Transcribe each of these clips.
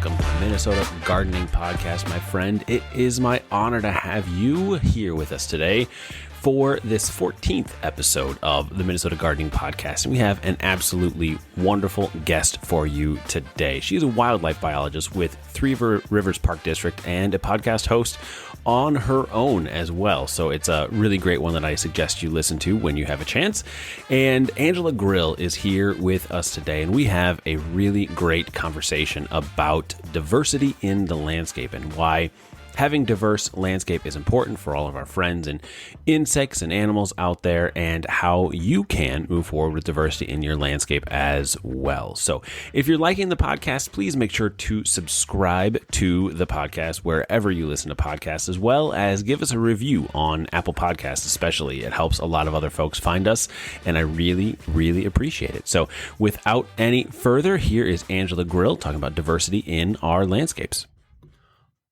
welcome to the Minnesota Gardening Podcast, my friend. It is my honor to have you here with us today for this 14th episode of the Minnesota Gardening Podcast. And we have an absolutely wonderful guest for you today. She's a wildlife biologist with Three Rivers Park District and a podcast host on her own as well. So it's a really great one that I suggest you listen to when you have a chance. And Angela Grill is here with us today, and we have a really great conversation about diversity in the landscape and why having diverse landscape is important for all of our friends and insects and animals out there, and how you can move forward with diversity in your landscape as well. So if you're liking the podcast, please make sure to subscribe to the podcast wherever you listen to podcasts, as well as give us a review on Apple Podcasts especially. It helps a lot of other folks find us, and I really, really appreciate it. So without any further, here is Angela Grill talking about diversity in our landscapes.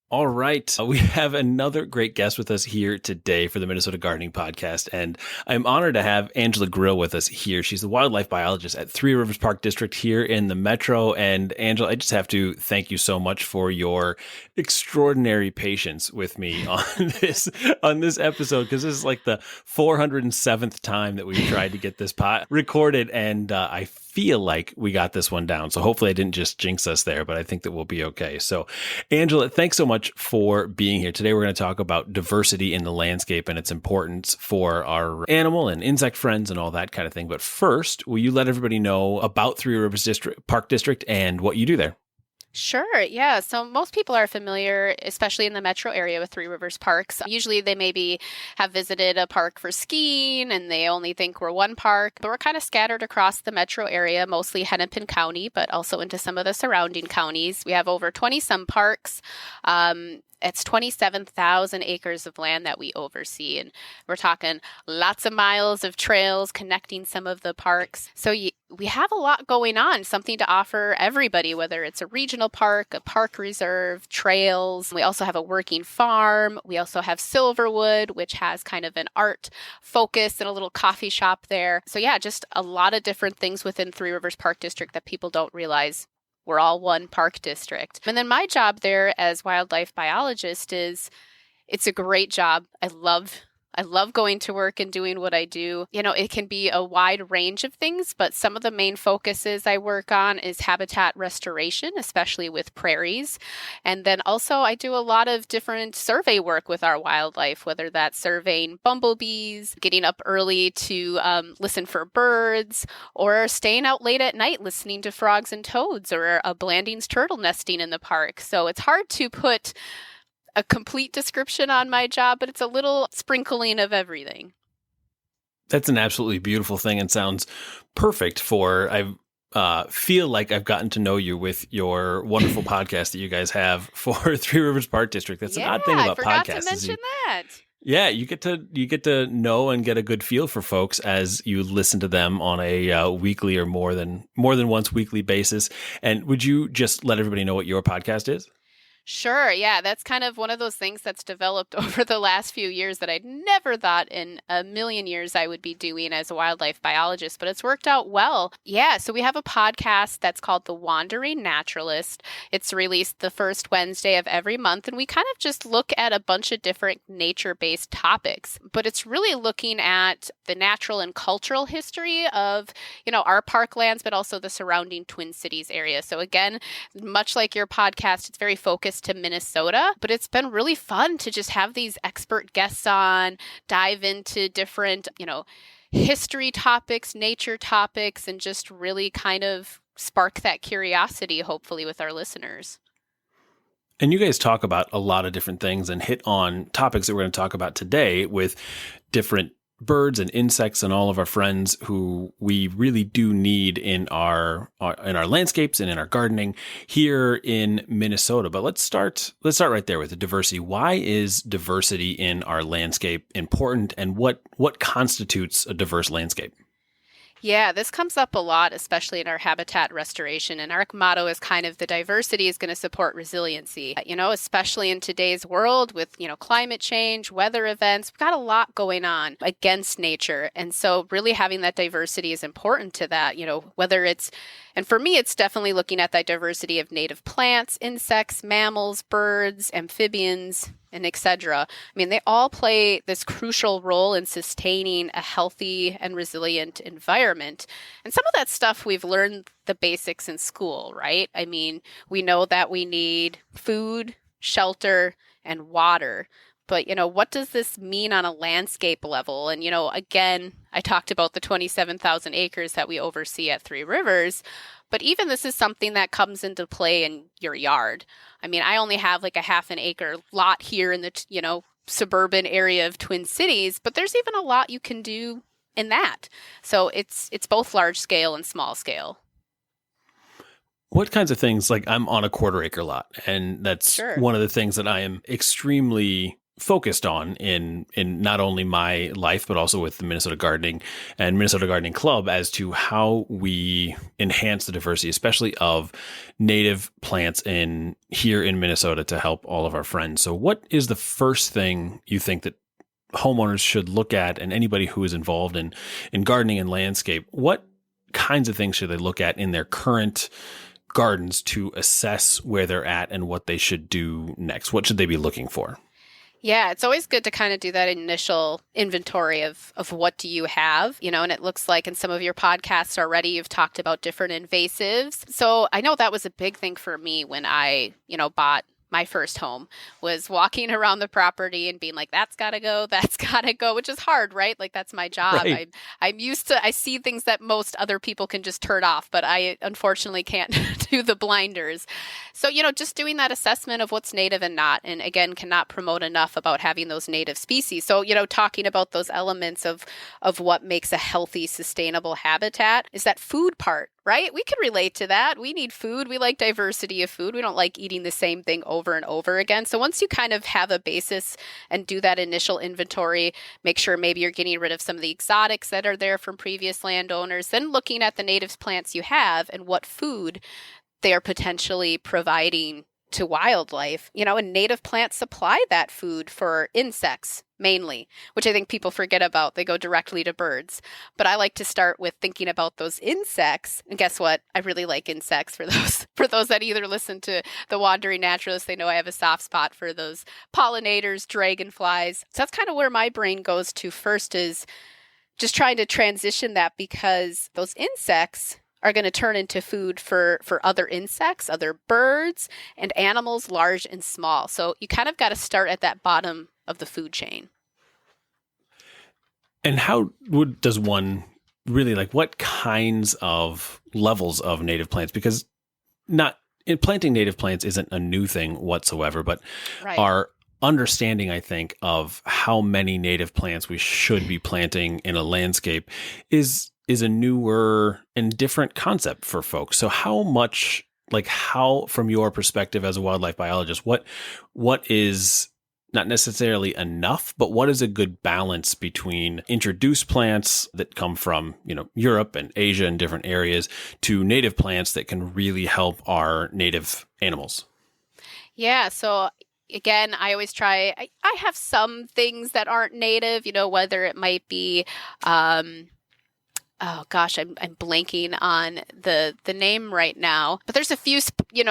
All right. We have another great guest with us here today for the Minnesota Gardening Podcast, and I'm honored to have Angela Grill with us here. She's the wildlife biologist at Three Rivers Park District here in the Metro. And Angela, I just have to thank you so much for your extraordinary patience with me on this episode, because this is like the 407th time that we've tried to get this recorded, and I feel like we got this one down. So hopefully I didn't just jinx us there, but I think that we'll be okay. So Angela, thanks so much for being here. Today we're going to talk about diversity in the landscape and its importance for our animal and insect friends and all that kind of thing. But first, will you let everybody know about Three Rivers Park District and what you do there? Sure. Yeah. So most people are familiar, especially in the metro area, with Three Rivers Parks. Usually they maybe have visited a park for skiing and they only think we're one park, but we're kind of scattered across the metro area, mostly Hennepin County, but also into some of the surrounding counties. We have over 20 some parks. It's 27,000 acres of land that we oversee, and we're talking lots of miles of trails connecting some of the parks. So we have a lot going on, something to offer everybody, whether it's a regional park, a park reserve, trails. We also have a working farm. We also have Silverwood, which has kind of an art focus and a little coffee shop there. So yeah, just a lot of different things within Three Rivers Park District that people don't realize. We're all one park district. And then my job there as wildlife biologist it's a great job. I love going to work and doing what I do. You know, it can be a wide range of things, but some of the main focuses I work on is habitat restoration, especially with prairies. And then also I do a lot of different survey work with our wildlife, whether that's surveying bumblebees, getting up early to listen for birds, or staying out late at night listening to frogs and toads, or a Blanding's turtle nesting in the park. So it's hard to put a complete description on my job, but it's a little sprinkling of everything. That's an absolutely beautiful thing and sounds perfect for, I feel like I've gotten to know you with your wonderful podcast that you guys have for Three Rivers Park District. That's an odd thing about podcasts. I forgot to mention that. Yeah, you get to know and get a good feel for folks as you listen to them on a weekly or more than once weekly basis. And would you just let everybody know what your podcast is? Sure. Yeah, that's kind of one of those things that's developed over the last few years that I'd never thought in a million years I would be doing as a wildlife biologist, but it's worked out well. Yeah, so we have a podcast that's called The Wandering Naturalist. It's released the first Wednesday of every month, and we kind of just look at a bunch of different nature-based topics, but it's really looking at the natural and cultural history of, our parklands, but also the surrounding Twin Cities area. So again, much like your podcast, it's very focused to Minnesota, but it's been really fun to just have these expert guests on, dive into different, history topics, nature topics, and just really kind of spark that curiosity, hopefully, with our listeners. And you guys talk about a lot of different things and hit on topics that we're going to talk about today with different birds and insects and all of our friends who we really do need in our landscapes and in our gardening here in Minnesota. But let's start right there with the diversity. Why is diversity in our landscape important, and what constitutes a diverse landscape? Yeah, this comes up a lot, especially in our habitat restoration. And our motto is kind of the diversity is going to support resiliency. Especially in today's world with, climate change, weather events, we've got a lot going on against nature. And so really having that diversity is important to that, whether it's, and for me, it's definitely looking at that diversity of native plants, insects, mammals, birds, amphibians, and etc. I mean, they all play this crucial role in sustaining a healthy and resilient environment. And some of that stuff we've learned the basics in school, right? I mean, we know that we need food, shelter, and water. But, what does this mean on a landscape level? And, again, I talked about the 27,000 acres that we oversee at Three Rivers. But even this is something that comes into play in your yard. I mean, I only have like a half an acre lot here in the, suburban area of Twin Cities, but there's even a lot you can do in that. So it's both large scale and small scale. What kinds of things, like I'm on a 1/4 acre lot, and that's Sure. one of the things that I am extremely focused on in not only my life, but also with the Minnesota Gardening and Minnesota Gardening Club as to how we enhance the diversity, especially of native plants here in Minnesota to help all of our friends. So what is the first thing you think that homeowners should look at, and anybody who is involved in gardening and landscape, what kinds of things should they look at in their current gardens to assess where they're at and what they should do next? What should they be looking for? Yeah, it's always good to kind of do that initial inventory of what do you have, and it looks like in some of your podcasts already, you've talked about different invasives. So I know that was a big thing for me when I, bought my first home, was walking around the property and being like, that's got to go, which is hard, right? Like that's my job. Right. I'm used to, I see things that most other people can just turn off, but I unfortunately can't do the blinders. So, just doing that assessment of what's native and not, and again, cannot promote enough about having those native species. So, talking about those elements of what makes a healthy, sustainable habitat is that food part. Right? We can relate to that. We need food. We like diversity of food. We don't like eating the same thing over and over again. So once you kind of have a basis and do that initial inventory, make sure maybe you're getting rid of some of the exotics that are there from previous landowners, then looking at the native plants you have and what food they are potentially providing to wildlife, and native plants supply that food for insects mainly, which I think people forget about. They go directly to birds. But I like to start with thinking about those insects. And guess what? I really like insects. For those that either listen to The Wandering Naturalist, they know I have a soft spot for those pollinators, dragonflies. So that's kind of where my brain goes to first, is just trying to transition that, because those insects are going to turn into food for other insects, other birds, and animals large and small. So you kind of got to start at that bottom of the food chain. And how does one really, like, what kinds of levels of native plants? Because planting native plants isn't a new thing whatsoever, but Right. our understanding, I think, of how many native plants we should be planting in a landscape is a newer and different concept for folks. So how, from your perspective as a wildlife biologist, what is not necessarily enough, but what is a good balance between introduced plants that come from, Europe and Asia and different areas to native plants that can really help our native animals? Yeah. So again, I always try, I have some things that aren't native, whether it might be, oh gosh, I'm blanking on the name right now, but there's a few,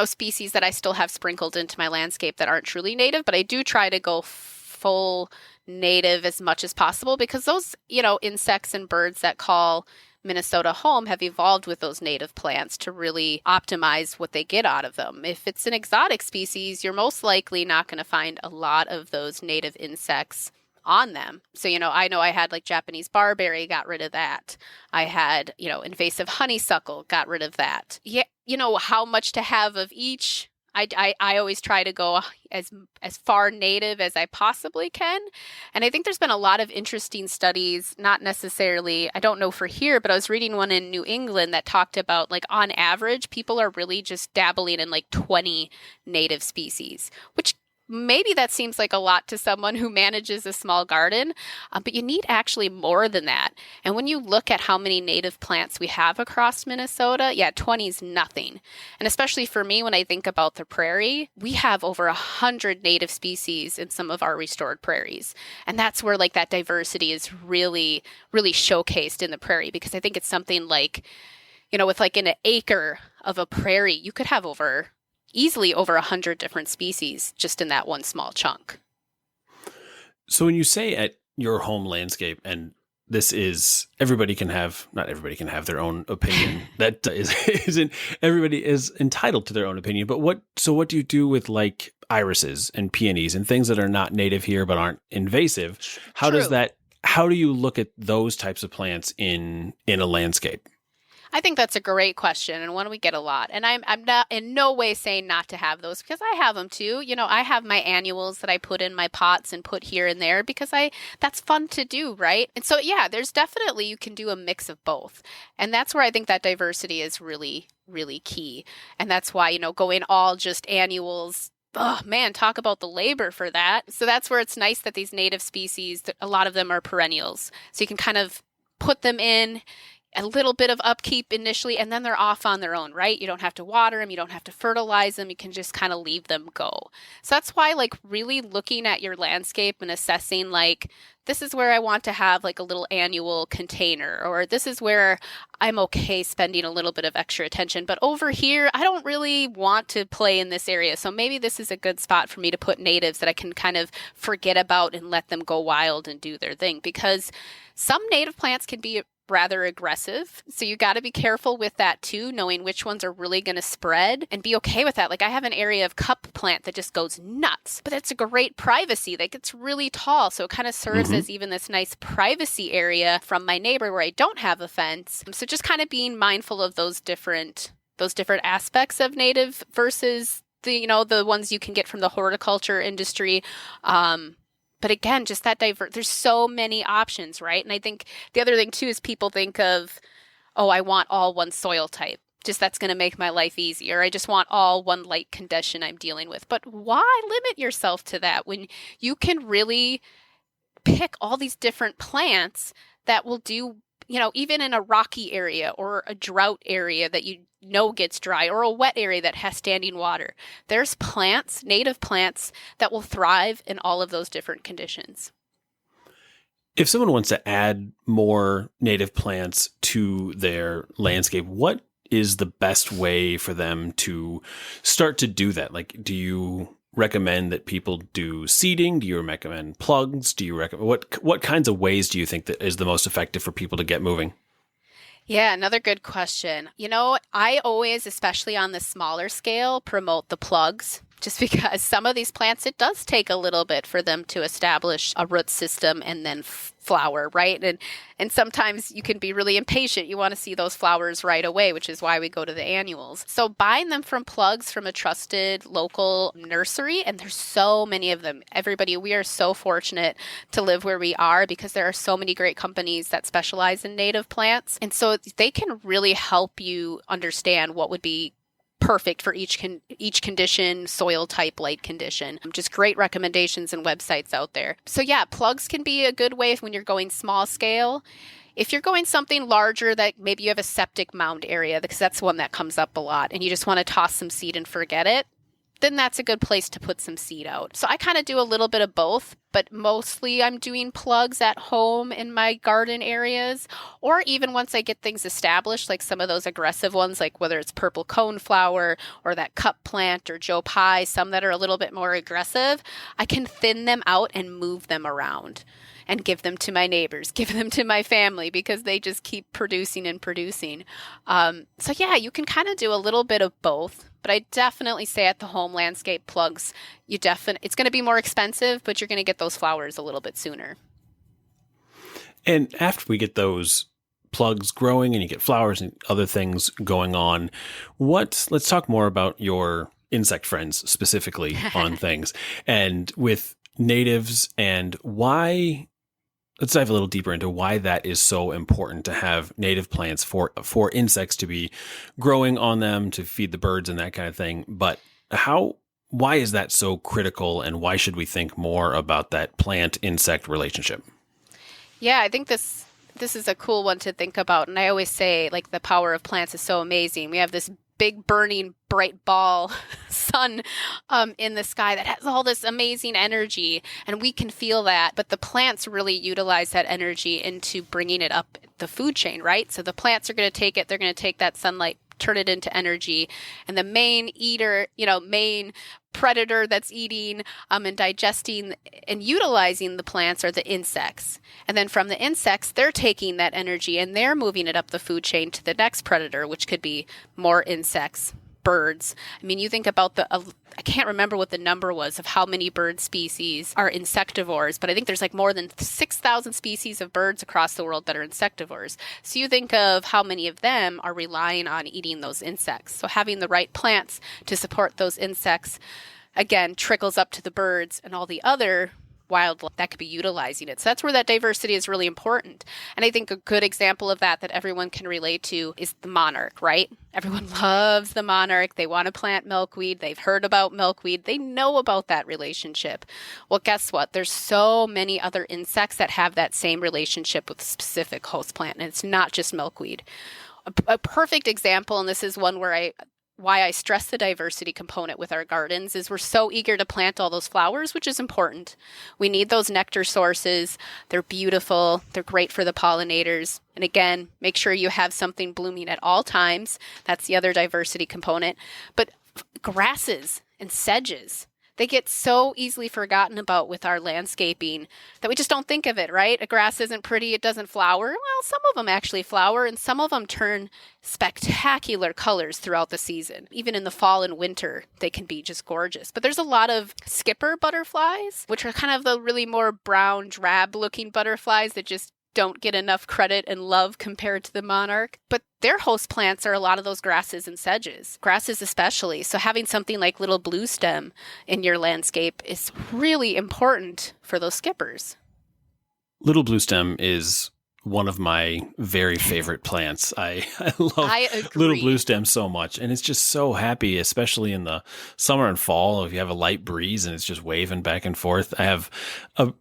species that I still have sprinkled into my landscape that aren't truly native, but I do try to go full native as much as possible, because those, insects and birds that call Minnesota home have evolved with those native plants to really optimize what they get out of them. If it's an exotic species, you're most likely not going to find a lot of those native insects on them. So, I know I had like Japanese barberry, got rid of that. I had, invasive honeysuckle, got rid of that. Yeah, how much to have of each. I always try to go as far native as I possibly can. And I think there's been a lot of interesting studies, not necessarily, I don't know for here, but I was reading one in New England that talked about, like, on average, people are really just dabbling in like 20 native species, which maybe that seems like a lot to someone who manages a small garden, but you need actually more than that. And when you look at how many native plants we have across Minnesota, yeah, 20 is nothing. And especially for me, when I think about the prairie, we have over 100 native species in some of our restored prairies. And that's where like that diversity is really, really showcased in the prairie, because I think it's something like, with like an acre of a prairie, you could have easily over 100 different species just in that one small chunk. So when you say at your home landscape, and this is, not everybody can have their own opinion. That isn't, everybody is entitled to their own opinion. But what do you do with like irises and peonies and things that are not native here but aren't invasive? How do you look at those types of plants in a landscape? I think that's a great question, and one we get a lot. And I'm not in no way saying not to have those, because I have them too. I have my annuals that I put in my pots and put here and there because that's fun to do, right? And so yeah, there's definitely, you can do a mix of both. And that's where I think that diversity is really, really key. And that's why, going all just annuals, oh man, talk about the labor for that. So that's where it's nice that these native species, a lot of them are perennials. So you can kind of put them in a little bit of upkeep initially, and then they're off on their own, right? You don't have to water them. You don't have to fertilize them. You can just kind of leave them go. So that's why like really looking at your landscape and assessing like, this is where I want to have like a little annual container, or this is where I'm okay spending a little bit of extra attention. But over here, I don't really want to play in this area. So maybe this is a good spot for me to put natives that I can kind of forget about and let them go wild and do their thing, because some native plants can be rather aggressive. So you got to be careful with that too, knowing which ones are really going to spread and be okay with that. Like I have an area of cup plant that just goes nuts, but it's a great privacy. Like it's really tall. So it kind of serves as even this nice privacy area from my neighbor where I don't have a fence. So just kind of being mindful of those different aspects of native versus the ones you can get from the horticulture industry. But again, just that there's so many options, right? And I think the other thing too is people think of, oh, I want all one soil type. Just that's going to make my life easier. I just want all one light condition I'm dealing with. But why limit yourself to that when you can really pick all these different plants that will do, even in a rocky area or a drought area that gets dry, or a wet area that has standing water. There's plants, native plants, that will thrive in all of those different conditions. If someone wants to add more native plants to their landscape, what is the best way for them to start to do that? Like, do you recommend that people do seeding? Do you recommend plugs? Do you recommend what kinds of ways do you think that is the most effective for people to get moving? Yeah, another good question. I always, especially on the smaller scale, promote the plugs, just because some of these plants, it does take a little bit for them to establish a root system and then flower, right? And sometimes you can be really impatient. You want to see those flowers right away, which is why we go to the annuals. So buying them from plugs from a trusted local nursery, and there's so many of them. Everybody, we are so fortunate to live where we are because there are so many great companies that specialize in native plants. And so they can really help you understand what would be perfect for each condition, soil type, light condition. Just great recommendations and websites out there. So yeah, plugs can be a good way when you're going small scale. If you're going something larger, that maybe you have a septic mound area, because that's one that comes up a lot, and you just want to toss some seed and forget it, then that's a good place to put some seed out. So I kind of do a little bit of both, but mostly I'm doing plugs at home in my garden areas, or even once I get things established, like some of those aggressive ones, like whether it's purple coneflower or that cup plant or Joe Pye, some that are a little bit more aggressive, I can thin them out and move them around and give them to my neighbors, give them to my family, because they just keep producing and producing. So yeah, you can kind of do a little bit of both, but I definitely say at the home landscape plugs, it's going to be more expensive, but you're going to get those flowers a little bit sooner. And after we get those plugs growing and you get flowers and other things going on, let's talk more about your insect friends specifically on things, and with natives, and why. Let's dive a little deeper into why that is so important to have native plants for insects to be growing on them, to feed the birds and that kind of thing. But why is that so critical, and why should we think more about that plant-insect relationship? Yeah, I think this is a cool one to think about. And I always say, like, the power of plants is so amazing. We have this big burning bright ball sun in the sky that has all this amazing energy, and we can feel that. But the plants really utilize that energy into bringing it up the food chain, right? So the plants are going to take it, they're going to take that sunlight, turn it into energy. And the main eater, main predator that's eating and digesting and utilizing the plants are the insects. And then from the insects, they're taking that energy and they're moving it up the food chain to the next predator, which could be more insects, birds. I mean, you think about I can't remember what the number was of how many bird species are insectivores, but I think there's like more than 6,000 species of birds across the world that are insectivores. So you think of how many of them are relying on eating those insects. So having the right plants to support those insects, again, trickles up to the birds and all the other wildlife that could be utilizing it. So that's where that diversity is really important. And I think a good example of that everyone can relate to is the monarch, right? Everyone loves the monarch. They want to plant milkweed. They've heard about milkweed. They know about that relationship. Well, guess what? There's so many other insects that have that same relationship with a specific host plant, and it's not just milkweed. A perfect example, and this is one why I stress the diversity component with our gardens, is we're so eager to plant all those flowers, which is important. We need those nectar sources. They're beautiful. They're great for the pollinators. And again, make sure you have something blooming at all times. That's the other diversity component. But grasses and sedges, they get so easily forgotten about with our landscaping that we just don't think of it, right? A grass isn't pretty, it doesn't flower. Well, some of them actually flower, and some of them turn spectacular colors throughout the season. Even in the fall and winter, they can be just gorgeous. But there's a lot of skipper butterflies, which are kind of the really more brown, drab-looking butterflies that just don't get enough credit and love compared to the monarch. But their host plants are a lot of those grasses and sedges, grasses especially. So having something like little blue stem in your landscape is really important for those skippers. Little blue stem is one of my very favorite plants. I love little blue stem so much. And it's just so happy, especially in the summer and fall, if you have a light breeze and it's just waving back and forth. I have a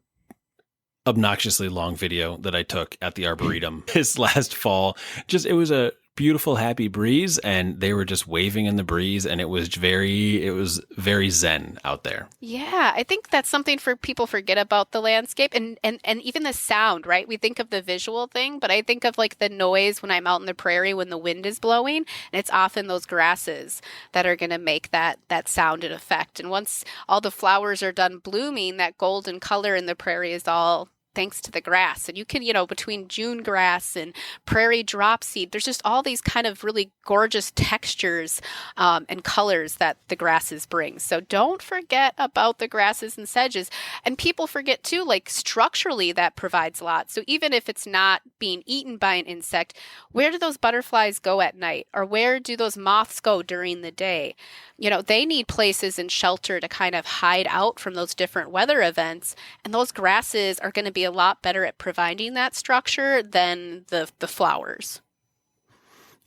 obnoxiously long video that I took at the Arboretum this last fall. It was a beautiful, happy breeze, and they were just waving in the breeze, and it was very zen out there. Yeah, I think that's something for people forget about the landscape and even the sound, right? We think of the visual thing, but I think of like the noise when I'm out in the prairie when the wind is blowing, and it's often those grasses that are going to make that sound and effect. And once all the flowers are done blooming, that golden color in the prairie is all thanks to the grass. And you can, between June grass and prairie dropseed, there's just all these kind of really gorgeous textures and colors that the grasses bring. So don't forget about the grasses and sedges. And people forget too, like structurally that provides a lot. So even if it's not being eaten by an insect, where do those butterflies go at night? Or where do those moths go during the day? They need places and shelter to kind of hide out from those different weather events. And those grasses are going to be a lot better at providing that structure than the flowers.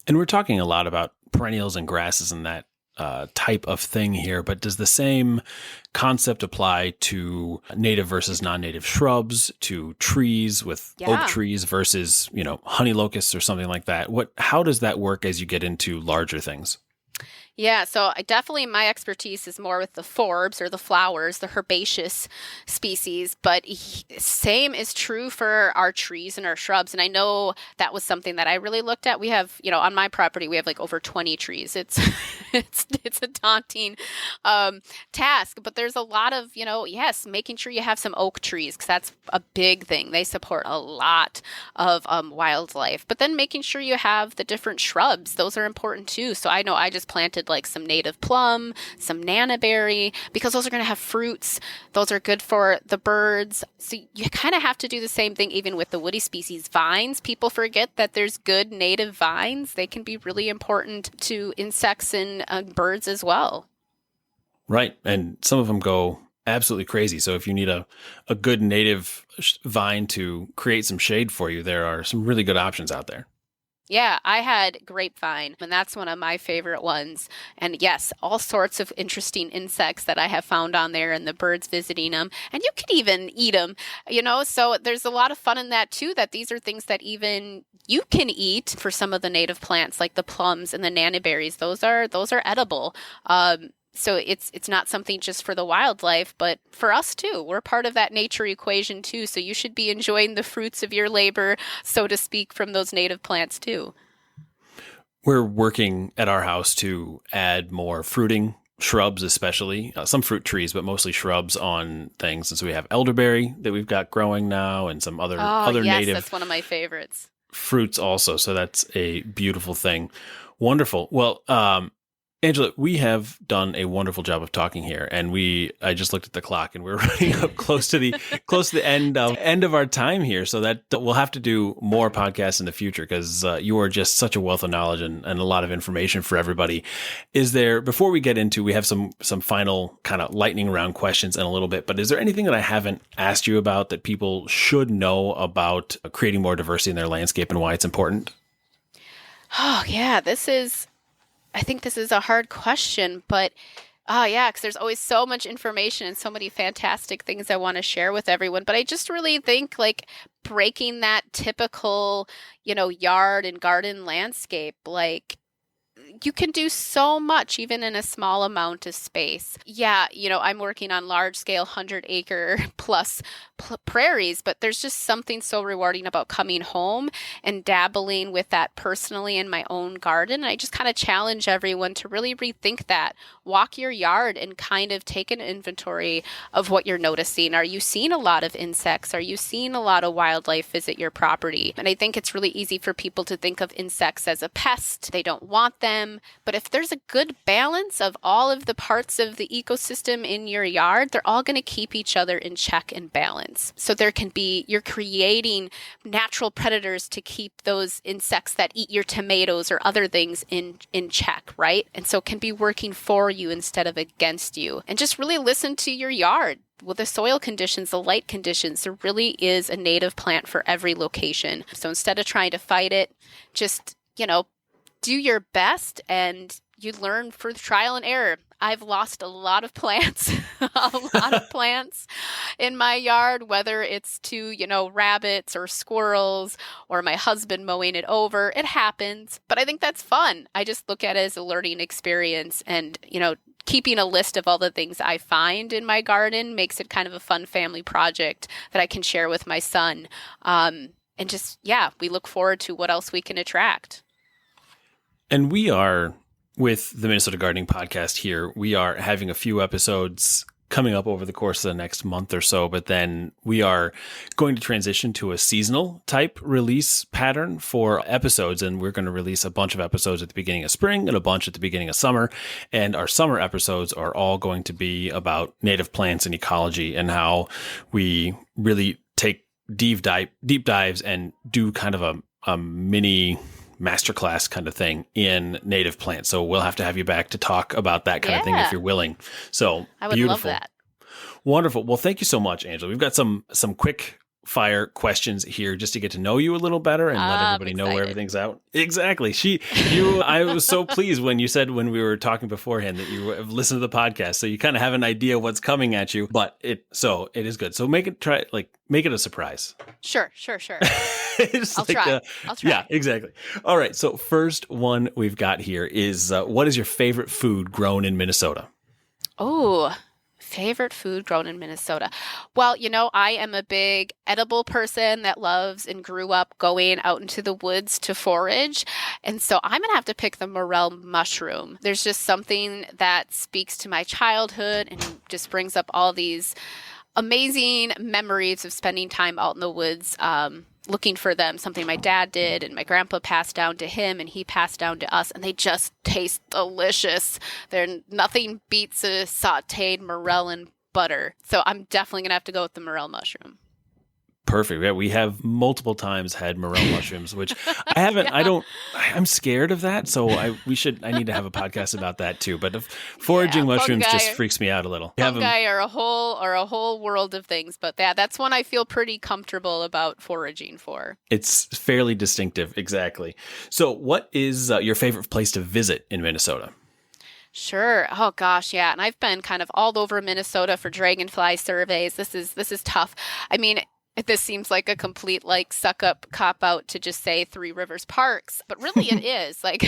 And we're talking a lot about perennials and grasses and that type of thing here, but does the same concept apply to native versus non-native shrubs, to trees with oak trees versus, honey locusts or something like that? How does that work as you get into larger things? Yeah, so my expertise is more with the forbs or the flowers, the herbaceous species, but same is true for our trees and our shrubs. And I know that was something that I really looked at. We have, on my property, we have like over 20 trees. It's a daunting task, but there's a lot of, making sure you have some oak trees because that's a big thing. They support a lot of wildlife, but then making sure you have the different shrubs. Those are important too. So I know I just planted like some native plum, some nannyberry, because those are going to have fruits. Those are good for the birds. So you kind of have to do the same thing even with the woody species. Vines, people forget that there's good native vines. They can be really important to insects and birds as well. Right. And some of them go absolutely crazy. So if you need a good native vine to create some shade for you, there are some really good options out there. Yeah, I had grapevine, and that's one of my favorite ones. And yes, all sorts of interesting insects that I have found on there and the birds visiting them. And you could even eat them, so there's a lot of fun in that too, that these are things that even you can eat for some of the native plants like the plums and the nannyberries. Those are edible. So it's not something just for the wildlife, but for us too. We're part of that nature equation too. So you should be enjoying the fruits of your labor, so to speak, from those native plants too. We're working at our house to add more fruiting shrubs, especially some fruit trees, but mostly shrubs on things. And so we have elderberry that we've got growing now, and some other yes, native that's one of my favorites. fruits also. So that's a beautiful thing. Wonderful. Well, Angela, we have done a wonderful job of talking here, and I just looked at the clock, and we're running up close to the end of our time here. So that we'll have to do more podcasts in the future, because you are just such a wealth of knowledge and a lot of information for everybody. Before we get into, we have some final kind of lightning round questions in a little bit, but is there anything that I haven't asked you about that people should know about creating more diversity in their landscape and why it's important? Oh yeah, I think this is a hard question, but yeah, because there's always so much information and so many fantastic things I want to share with everyone. But I just really think like breaking that typical, yard and garden landscape, like you can do so much even in a small amount of space. Yeah, I'm working on large scale 100-acre plus prairies, but there's just something so rewarding about coming home and dabbling with that personally in my own garden. And I just kind of challenge everyone to really rethink that. Walk your yard and kind of take an inventory of what you're noticing. Are you seeing a lot of insects? Are you seeing a lot of wildlife visit your property? And I think it's really easy for people to think of insects as a pest. They don't want them. But if there's a good balance of all of the parts of the ecosystem in your yard, they're all going to keep each other in check and balance. So you're creating natural predators to keep those insects that eat your tomatoes or other things in check, right? And so it can be working for you instead of against you. And just really listen to your yard. With the soil conditions, the light conditions, there really is a native plant for every location. So instead of trying to fight it, just, do your best, and you learn through trial and error. I've lost a lot of plants, in my yard, whether it's to, rabbits or squirrels or my husband mowing it over. It happens, but I think that's fun. I just look at it as a learning experience, and, keeping a list of all the things I find in my garden makes it kind of a fun family project that I can share with my son. And just, we look forward to what else we can attract. And we are, with the Minnesota Gardening Podcast here, we are having a few episodes coming up over the course of the next month or so, but then we are going to transition to a seasonal type release pattern for episodes, and we're going to release a bunch of episodes at the beginning of spring and a bunch at the beginning of summer, and our summer episodes are all going to be about native plants and ecology and how we really take deep dives and do kind of a mini masterclass kind of thing in native plants. So we'll have to have you back to talk about that kind of thing if you're willing. So I would beautiful. love that. Wonderful. Well, thank you so much, Angela. We've got some quick fire questions here just to get to know you a little better and let everybody know where everything's out. Exactly. I was so pleased when you said, when we were talking beforehand, that you have listened to the podcast. So you kind of have an idea what's coming at you, but it is good. So make it a surprise. Sure. I'll try. Yeah, exactly. All right. So first one we've got here is, what is your favorite food grown in Minnesota? Oh, favorite food grown in Minnesota. Well, I am a big edible person that loves and grew up going out into the woods to forage. And so I'm going to have to pick the morel mushroom. There's just something that speaks to my childhood and just brings up all these amazing memories of spending time out in the woods, looking for them, something my dad did and my grandpa passed down to him and he passed down to us, and they just taste delicious. Nothing beats a sauteed morel in butter. So I'm definitely going to have to go with the morel mushroom. Perfect. Yeah, we have multiple times had morel mushrooms, which I haven't. Yeah. I'm scared of that, so I need to have a podcast about that too. But foraging mushrooms just freaks me out a little. Fungi are a whole world of things, but that's one I feel pretty comfortable about foraging for. It's fairly distinctive, exactly. So, what is your favorite place to visit in Minnesota? Sure. Oh gosh, yeah. And I've been kind of all over Minnesota for dragonfly surveys. This is tough. I mean, this seems like a complete like suck up cop out to just say Three Rivers Parks, but really it is. Like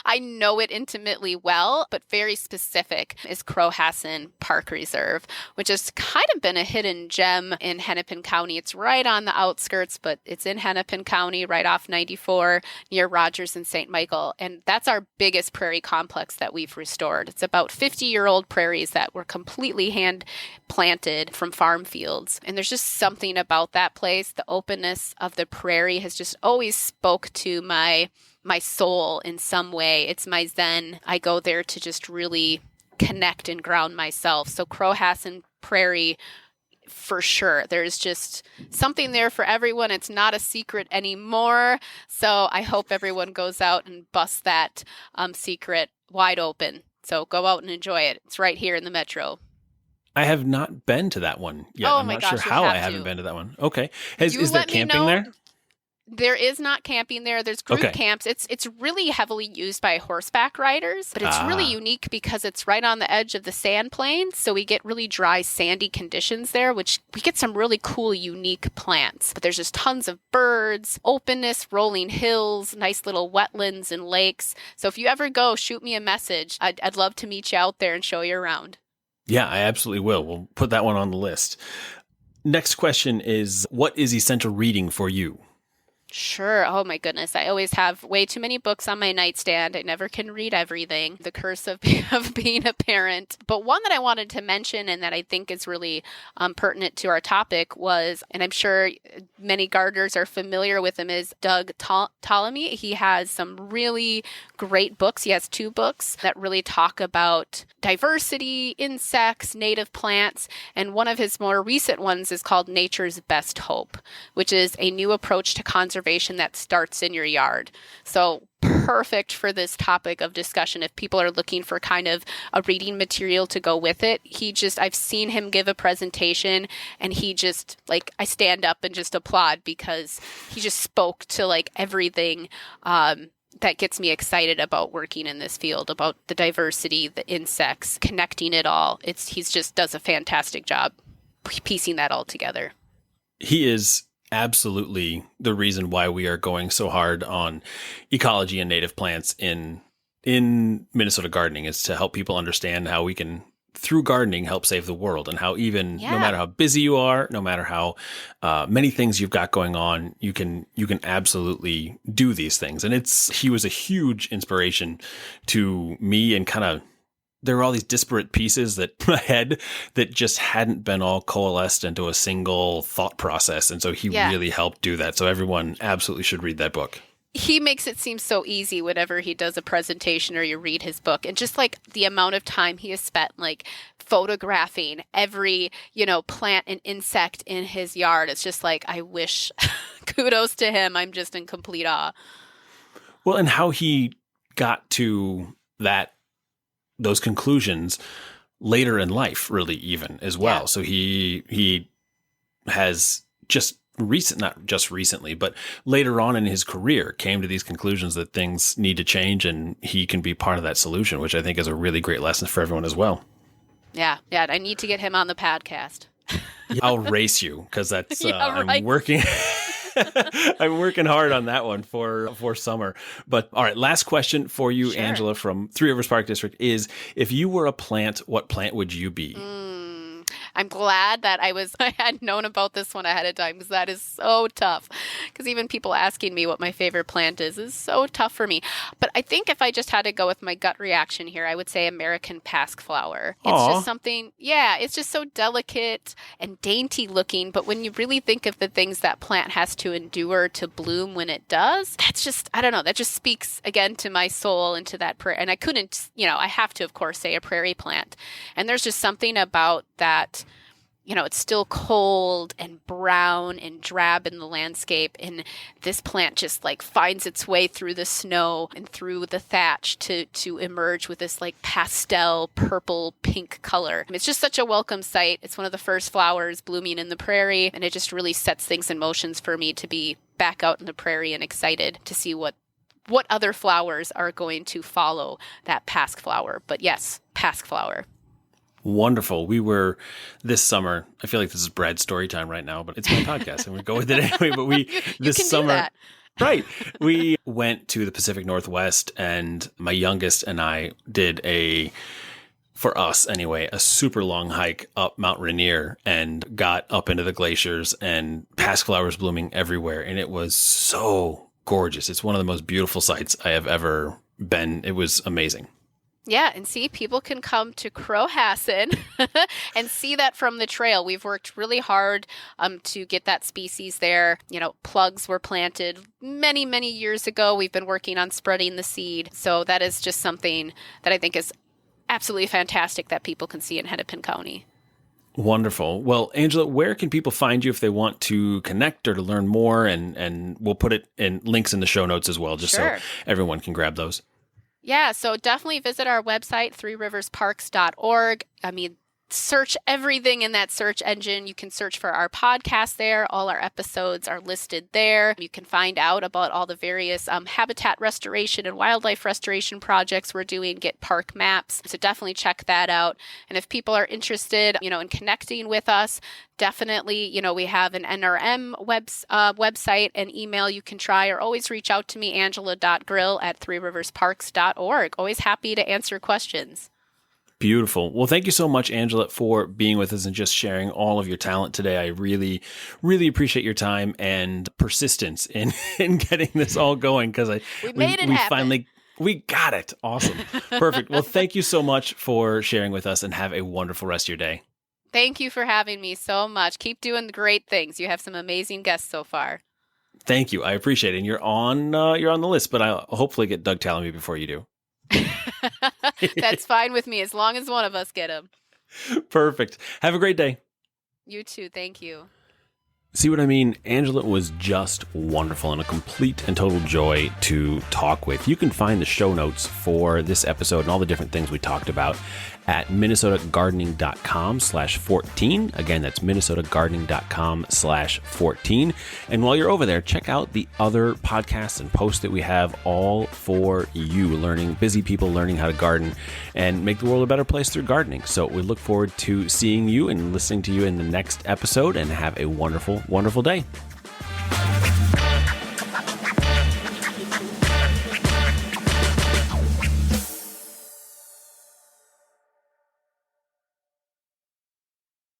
I know it intimately well, but very specific is Crow-Hassan Park Reserve, which has kind of been a hidden gem in Hennepin County. It's right on the outskirts, but it's in Hennepin County, right off 94 near Rogers and St. Michael. And that's our biggest prairie complex that we've restored. It's about 50-year-old prairies that were completely hand planted from farm fields. And there's just something about that place. The openness of the prairie has just always spoke to my soul in some way. It's my zen. I go there to just really connect and ground myself. So Crow-Hassan Prairie, for sure. There's just something there for everyone. It's not a secret anymore. So I hope everyone goes out and busts that secret wide open. So go out and enjoy it. It's right here in the metro. I have not been to that one yet. Oh I'm my not gosh, sure how I have haven't to. been to that one. Okay. Is there camping there? There is not camping there. There's group camps. It's really heavily used by horseback riders, but it's really unique because it's right on the edge of the sand plains. So we get really dry, sandy conditions there, which we get some really cool, unique plants. But there's just tons of birds, openness, rolling hills, nice little wetlands and lakes. So if you ever go, shoot me a message. I'd love to meet you out there and show you around. Yeah, I absolutely will. We'll put that one on the list. Next question is, what is essential reading for you? Sure. Oh my goodness. I always have way too many books on my nightstand. I never can read everything. The curse of being a parent. But one that I wanted to mention and that I think is really pertinent to our topic was, and I'm sure many gardeners are familiar with him, is Doug Ptolemy. He has some really great books. He has 2 books that really talk about diversity, insects, native plants. And one of his more recent ones is called Nature's Best Hope, which is a new approach to conservation that starts in your yard. So perfect for this topic of discussion if people are looking for kind of a reading material to go with it. I've seen him give a presentation and he just I stand up and just applaud because he just spoke to everything that gets me excited about working in this field, about the diversity, the insects, connecting it all. He's just does a fantastic job piecing that all together. He is absolutely the reason why we are going so hard on ecology and native plants in Minnesota gardening, is to help people understand how we can, through gardening, help save the world, and how even no matter how busy you are, no matter how many things you've got going on, you can absolutely do these things. And he was a huge inspiration to me, and kind of there were all these disparate pieces that my head that just hadn't been all coalesced into a single thought process. And so he really helped do that. So everyone absolutely should read that book. He makes it seem so easy whenever he does a presentation or you read his book. And just the amount of time he has spent photographing every, plant and insect in his yard. It's just I wish, kudos to him. I'm just in complete awe. Well, and how he got to those conclusions later in life, really, even as well. Yeah. So he has not just recently, but later on in his career came to these conclusions that things need to change, and he can be part of that solution, which I think is a really great lesson for everyone as well. Yeah. I need to get him on the podcast. I'll race you because that's I'm working. I'm working hard on that one for summer. But all right, last question for you, sure. Angela, from Three Rivers Park District is: if you were a plant, what plant would you be? I'm glad that I had known about this one ahead of time, because that is so tough. Because even people asking me what my favorite plant is so tough for me. But I think if I just had to go with my gut reaction here, I would say American pasqueflower. It's just something, it's just so delicate and dainty looking. But when you really think of the things that plant has to endure to bloom when it does, that's just, I don't know, that just speaks again to my soul and to that prayer. And I couldn't, I have to, of course, say a prairie plant. And there's just something about that it's still cold and brown and drab in the landscape. And this plant just like finds its way through the snow and through the thatch to emerge with this like pastel purple pink color. It's just such a welcome sight. It's one of the first flowers blooming in the prairie, and it just really sets things in motions for me to be back out in the prairie and excited to see what other flowers are going to follow that pasque flower. But yes, pasque flower. Wonderful. We were this summer, I feel like this is Brad's story time right now, but it's my podcast and we go with it anyway. But this summer, right, we went to the Pacific Northwest, and my youngest and I did for us anyway, a super long hike up Mount Rainier and got up into the glaciers and pasque flowers blooming everywhere. And it was so gorgeous. It's one of the most beautiful sights I have ever been. It was amazing. Yeah, and see, people can come to Crowhasset and see that from the trail. We've worked really hard to get that species there. Plugs were planted many, many years ago. We've been working on spreading the seed. So that is just something that I think is absolutely fantastic that people can see in Hennepin County. Wonderful. Well, Angela, where can people find you if they want to connect or to learn more? And we'll put it in links in the show notes as well, just so everyone can grab those. Yeah, so definitely visit our website, threeriversparks.org. Search everything in that search engine. You can search for our podcast there. All our episodes are listed there. You can find out about all the various habitat restoration and wildlife restoration projects we're doing, get park maps. So definitely check that out. And if people are interested, in connecting with us, definitely, we have an NRM website and email you can try, or always reach out to me, angela.grill@threeriversparks.org. Always happy to answer questions. Beautiful. Well, thank you so much, Angela, for being with us and just sharing all of your talent today. I really, really appreciate your time and persistence in getting this all going, because we made it happen. We got it. Awesome. Perfect. Well, thank you so much for sharing with us, and have a wonderful rest of your day. Thank you for having me so much. Keep doing the great things. You have some amazing guests so far. Thank you. I appreciate it. And you're on the list, but I'll hopefully get Doug telling me before you do. That's fine with me, as long as one of us get him. Perfect. Have a great day. You too. Thank you. See what I mean? Angela was just wonderful and a complete and total joy to talk with. You can find the show notes for this episode and all the different things we talked about at minnesotagardening.com/14. Again, that's minnesotagardening.com/14. And while you're over there, check out the other podcasts and posts that we have, all for you, busy people learning how to garden and make the world a better place through gardening. So we look forward to seeing you and listening to you in the next episode, and have a wonderful, wonderful day.